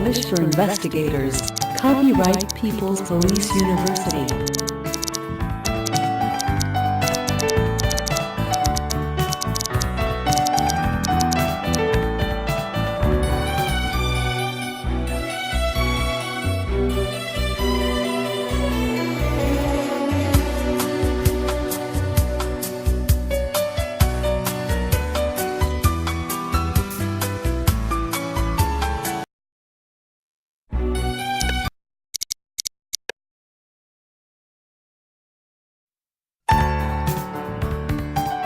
English for investigators. Copyright People's Police University.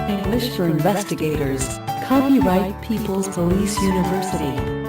English for investigators. Copyright People's Police University.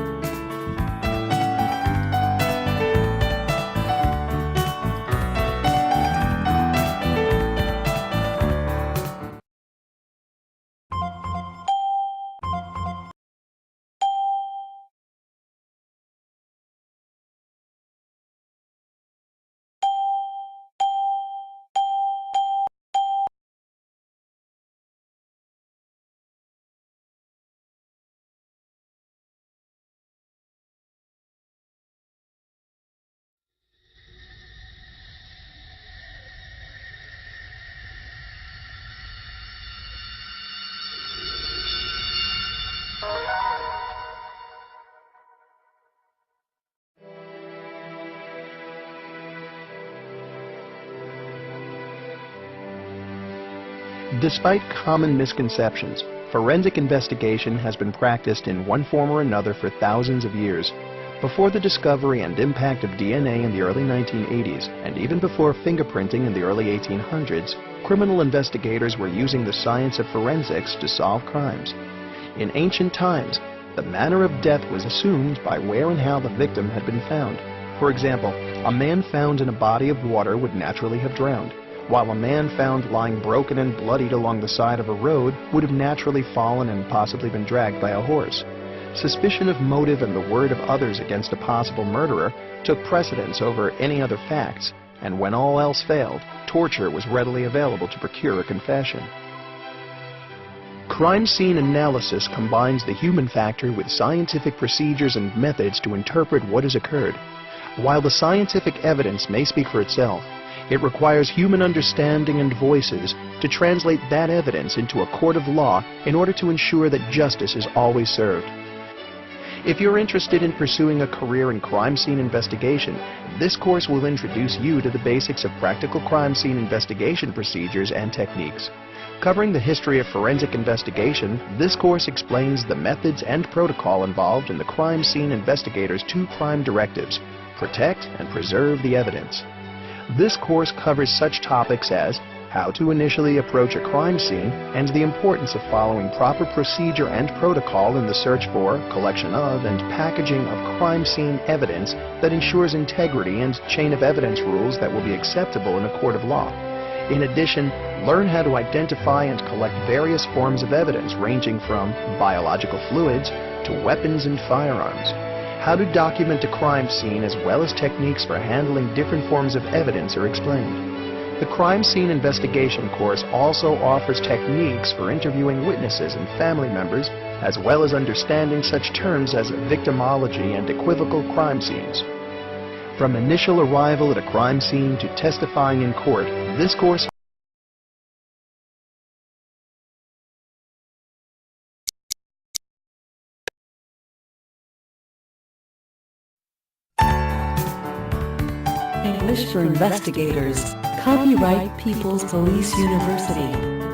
Despite common misconceptions, forensic investigation has been practiced in one form or another for thousands of years. Before the discovery and impact of DNA in the early 1980s, and even before fingerprinting in the early 1800s, criminal investigators were using the science of forensics to solve crimes. In ancient times, the manner of death was assumed by where and how the victim had been found. For example, a man found in a body of water would naturally have drowned, while a man found lying broken and bloodied along the side of a road would have naturally fallen and possibly been dragged by a horse. Suspicion of motive and the word of others against a possible murderer took precedence over any other facts, and when all else failed, torture was readily available to procure a confession. Crime scene analysis combines the human factor with scientific procedures and methods to interpret what has occurred. While the scientific evidence may speak for itself, it requires human understanding and voices to translate that evidence into a court of law in order to ensure that justice is always served. If you're interested in pursuing a career in crime scene investigation, this course will introduce you to the basics of practical crime scene investigation procedures and techniques. Covering the history of forensic investigation, this course explains the methods and protocol involved in the crime scene investigator's two prime directives: protect and preserve the evidence. This course covers such topics as how to initially approach a crime scene and the importance of following proper procedure and protocol in the search for, collection of, and packaging of crime scene evidence that ensures integrity and chain of evidence rules that will be acceptable in a court of law. In addition, learn how to identify and collect various forms of evidence ranging from biological fluids to weapons and firearms. How to document a crime scene as well as techniques for handling different forms of evidence are explained. The crime scene investigation course also offers techniques for interviewing witnesses and family members, as well as understanding such terms as victimology and equivocal crime scenes. From initial arrival at a crime scene to testifying in court, this course English for investigators. Copyright People's Police University.